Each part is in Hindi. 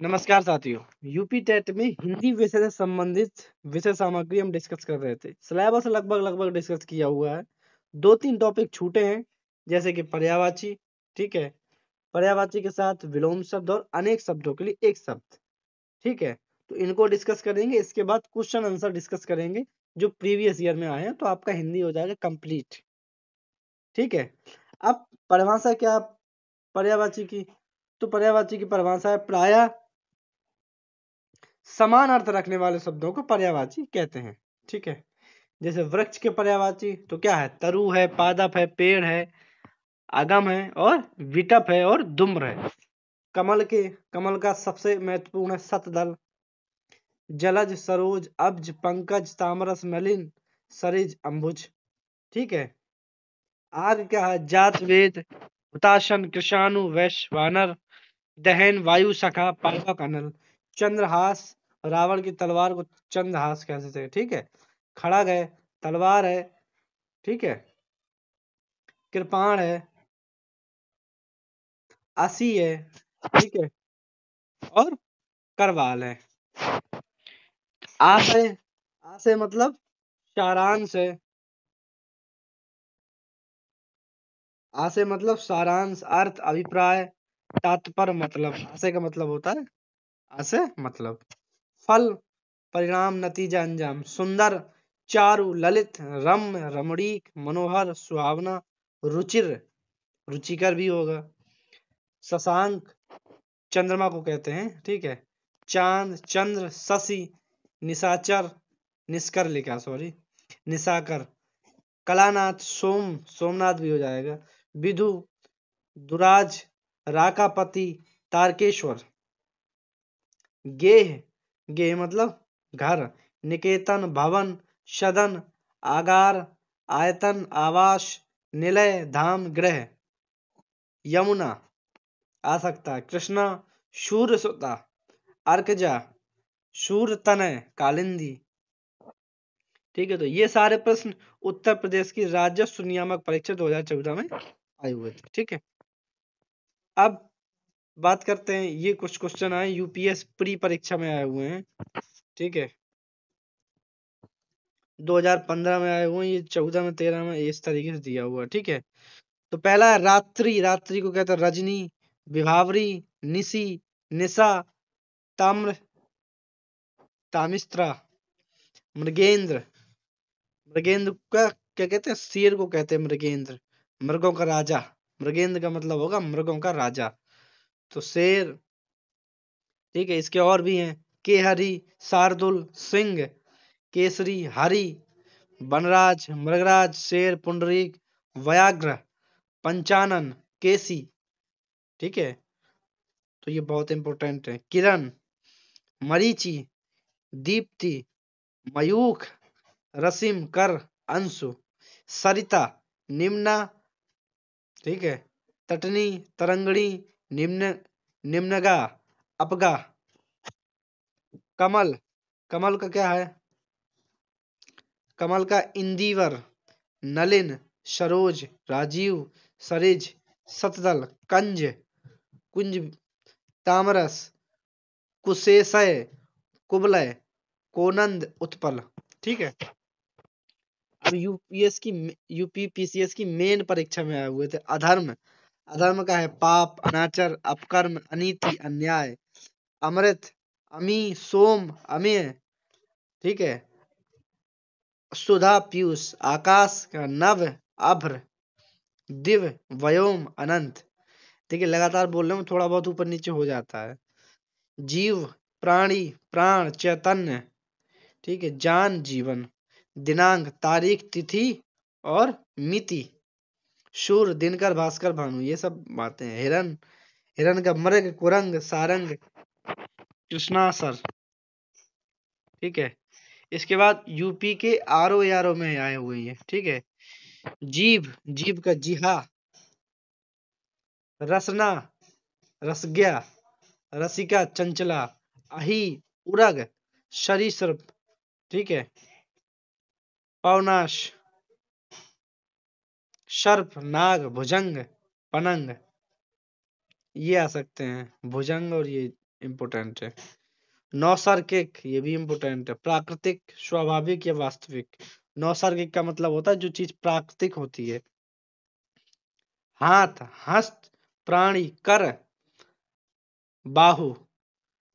नमस्कार साथियों। यूपी टेट में हिंदी विषय से संबंधित विषय सामग्री हम डिस्कस कर रहे थे। सिलेबस लगभग डिस्कस किया हुआ है। 2-3 टॉपिक छूटे हैं, जैसे कि पर्यायवाची। ठीक है, पर्यायवाची के साथ विलोम शब्द और अनेक शब्दों के लिए एक शब्द। ठीक है, तो इनको डिस्कस करेंगे। इसके बाद क्वेश्चन आंसर डिस्कस करेंगे जो प्रीवियस ईयर में आए हैं, तो आपका हिंदी हो जाएगा कंप्लीट। ठीक है, अब परिभाषा क्या पर्यायवाची की? तो पर्यायवाची की परिभाषा है प्रायः समान अर्थ रखने वाले शब्दों को पर्यायवाची कहते हैं। ठीक है, जैसे वृक्ष के पर्यायवाची तो क्या है? तरु है, पादप है, पेड़ है, अगम है और विटप है और धूम्र है। कमल का सबसे महत्वपूर्ण है शतदल, जलज, सरोज, अब्ज, पंकज, तामरस, नलिन, सरिज, अंबुज। ठीक है, आग क्या है? जात, वेद, हुताशन, कृषाणु, वैश्य, वानर, दहन, वायु, सखा, पावक, अनल। चंद्रहास, रावण की तलवार को चंद्रहास कहते थे। ठीक है, खड़ग है, तलवार है। ठीक है, कृपाण है, असी है। ठीक है, और करवाल है। आशय, आशय मतलब सारांश है। आशय मतलब सारांश, अर्थ, अभिप्राय, तात्पर्य, मतलब। आशय का मतलब होता है आशय मतलब। फल, परिणाम, नतीजा, अंजाम। सुंदर, चारु, ललित, रम्य, रमणीक, मनोहर, सुहावना, रुचिर, रुचिकर भी होगा। शशांक, चंद्रमा को कहते हैं। ठीक है, चांद, चंद्र, शशि, निशाचर, निष्कर लिखा सॉरी, निशाकर। कलानाथ, सोमनाथ भी हो जाएगा। विधु, दुराज, राकापति, तारकेश्वर। गेह, गेह मतलब घर। निकेतन, भवन, सदन, आगार, आयतन, आवास, निलय, धाम, गृह। यमुना आ सकता है। कृष्णा, शूरसुता, अर्कजा, शूरतनय, कालिंदी। ठीक है, तो ये सारे प्रश्न उत्तर प्रदेश की राजस्व नियामक परीक्षा 2014 में आए हुए थे। ठीक है, अब बात करते हैं, ये कुछ क्वेश्चन आए यूपीएस प्री परीक्षा में आए हुए हैं। ठीक है, 2015 में आए हुए हैं, ये 14 में 13 में इस तरीके से दिया हुआ है। ठीक है, तो पहला है रात्रि। रात्रि को कहते हैं रजनी, विभावरी, निशि, निशा, ताम्र, तामिस्त्रा, मृगेंद्र। मृगेंद्र का क्या कहते हैं? शेर को कहते हैं मृगेंद्र, मृगों का राजा। मृगेंद्र का मतलब होगा मृगों का राजा, तो शेर। ठीक है, इसके और भी हैं, केहरी, शार्दुल, सिंह, केसरी, हरि, वनराज, मृगराज, शेर, पुंडरीक, व्याघ्र, पंचानन, केसी। ठीक है, तो ये बहुत इंपॉर्टेंट है। किरण, मरीचि, दीप्ति, मयूख, रसिम, कर, अंशु। सरिता, निम्ना। ठीक है, तटनी, तरंगणी, निम्नगा, अपगा। कमल, कमल का क्या है? कमल का इंदिवर, नलिन, सरोज, राजीव, सरिज, सतदल, कंज, कुंज, तामरस, कुशेशय, कुबलय, कोनंद, उत्पल। ठीक है, अब यूपीपीसीएस की मेन परीक्षा में आए हुए थे। अधर्म, अधर्म का है पाप, अनाचर, अपकर्म, अनीति, अन्याय। अमृत, अमी, सोम, अमेय। ठीक है, सुधा, पीयूष, आकाश का नभ, अभ्र, दिव्य, व्योम, अनंत। देखिए लगातार बोल रहे हूँ, थोड़ा बहुत ऊपर नीचे हो जाता है। जीव, प्राणी, प्राण, चैतन्य। ठीक है, जान, जीवन। दिनांक, तारीख, तिथि और मिति। सूर्य, दिनकर, भास्कर, भानु, ये सब बातें हैं। हिरण, हिरण का मृग, कुरंग, सारंग, कृष्णासर। ठीक है, इसके बाद यूपी के आरो यारो में आए हुए हैं। ठीक है, जीभ, जीभ का जिहा, रसना, रसज्ञा, रसिका, चंचला, अहि, उरग, सरीसृप। ठीक है, पवनाश, सर्प, नाग, भुजंग, पनंग। ये आ सकते हैं भुजंग, और ये इम्पोर्टेंट है। नैसर्गिक, ये भी इम्पोर्टेंट है। प्राकृतिक, स्वाभाविक या वास्तविक। नैसर्गिक का मतलब होता है जो चीज प्राकृतिक होती है। हाथ, हस्त, प्राणी, कर, बाहु,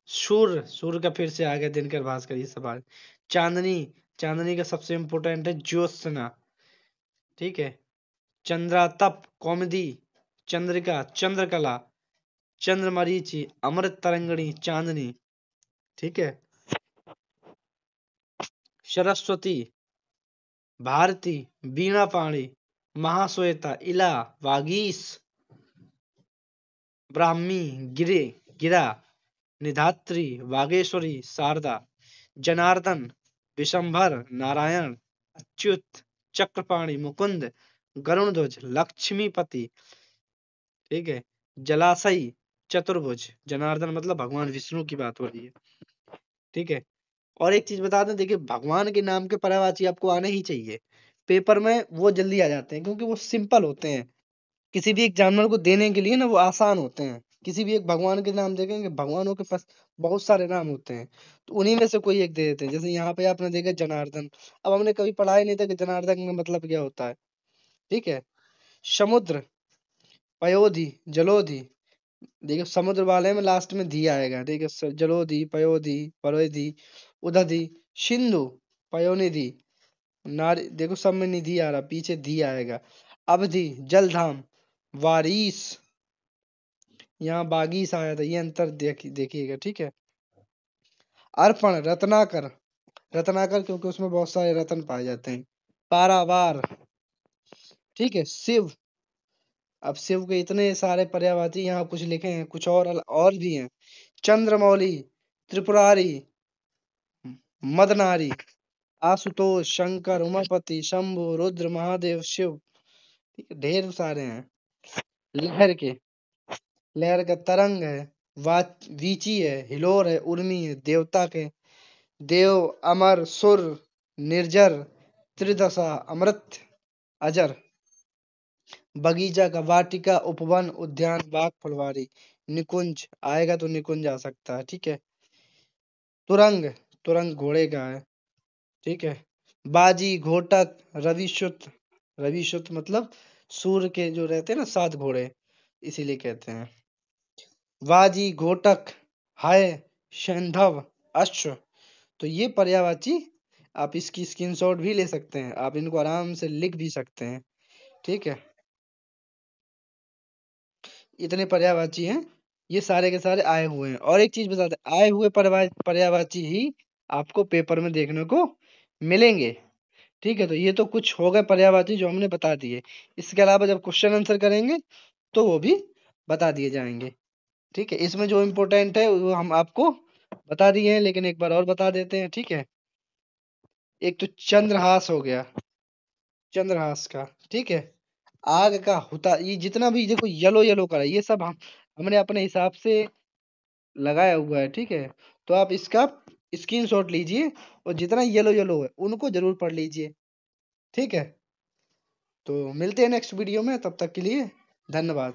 सूर्य, सूर्य का फिर से आ गया, दिनकर, भास्कर, ये सब आ गए। चांदनी, चांदनी का सबसे इम्पोर्टेंट है ज्योत्सना, ठीक है। चंद्रातप, कौमुदी, चंद्रिका, चंद्रकला, चंद्रमरीचि, अमृत तरंगिणी, चांदनी, ठीक है। सरस्वती, भारती, वीणा पाणी, महाश्वेता, इला, वागीश, ब्राह्मी, गिरे, गिरा, निधात्री, वागेश्वरी, शारदा, जनार्दन, विशंभर, नारायण, अच्युत, चक्रपाणि, मुकुंद, गरुणध्वज, लक्ष्मीपति, ठीक है। जलाशयी, चतुर्भुज, जनार्दन मतलब भगवान विष्णु की बात हो रही है, ठीक है। और एक चीज बता दें, देखिए भगवान के नाम के पर्यायवाची आपको आने ही चाहिए। पेपर में वो जल्दी आ जाते हैं क्योंकि वो सिंपल होते हैं। किसी भी एक जानवर को देने के लिए ना वो आसान होते हैं। किसी भी एक भगवान के नाम देखेंगे, भगवानों के पास बहुत सारे नाम होते हैं, तो उन्हीं में से कोई एक दे देते हैं। जैसे यहाँ पे आपने देखा जनार्दन, अब हमने कभी पढ़ा ही नहीं था कि जनार्दन का मतलब क्या होता है, ठीक है। समुद्र, पयोधि, जलोधि, देखिए समुद्र वाले में लास्ट में धी आएगा, ठीक है। जलोधि, पयोधि, परोधि, उदधि, सिंधु, पयोनिधि, नारी, देखो सब में निधि आ रहा, पीछे धी आएगा। अवधि, जलधाम, वारिस, यहाँ बागीस आया था, ये अंतर देखिएगा, ठीक है। अर्पण, रत्नाकर, रत्नाकर क्योंकि उसमें बहुत सारे रत्न पाए जाते हैं। पारावार, ठीक है। शिव, अब शिव के इतने सारे पर्यायवाची यहाँ कुछ लिखे हैं, कुछ और भी हैं। चंद्रमौली, त्रिपुरारी, मदनारी, आशुतोष, शंकर, उमापति, शंभु, रुद्र, महादेव, शिव, ठीक है, ढेर सारे हैं। लहर के, लहर का तरंग है, वीची है, हिलोर है, उर्मी है, देवता के, देव, अमर, सुर, निर्जर, त्रिदशा, अमृत, अजर, बगीचा का, वाटिका, उपवन, उद्यान, बाग, फुलवारी, निकुंज आएगा तो निकुंज आ सकता है, ठीक है। तुरंग, तुरंग घोड़े का है, ठीक है। बाजी, घोटक, रविशुत, रविशुत मतलब सूर्य के जो रहते हैं ना 7 घोड़े, इसीलिए कहते हैं। वाजी, घोटक, हाय, सैंधव, अश्व, तो ये पर्यायवाची आप इसकी स्क्रीनशॉट भी ले सकते हैं, आप इनको आराम से लिख भी सकते हैं, ठीक है। इतने पर्यायवाची हैं, ये सारे के सारे आए हुए हैं। और एक चीज बता दें, आए हुए पर्यायवाची ही आपको पेपर में देखने को मिलेंगे, ठीक है। तो ये तो कुछ हो गए पर्यायवाची जो हमने बता दिए। इसके अलावा जब क्वेश्चन आंसर करेंगे तो वो भी बता दिए जाएंगे, ठीक है। इसमें जो इम्पोर्टेंट है वो हम आपको बता दिए हैं, लेकिन एक बार और बता देते हैं, ठीक है। एक तो चंद्रहास हो गया, चंद्रहास का, ठीक है। आग का होता, ये जितना भी देखो येलो येलो का है, ये सब हमने अपने हिसाब से लगाया हुआ है, ठीक है। तो आप इसका स्क्रीनशॉट लीजिए और जितना येलो येलो है उनको जरूर पढ़ लीजिए, ठीक है। तो मिलते हैं नेक्स्ट वीडियो में, तब तक के लिए धन्यवाद।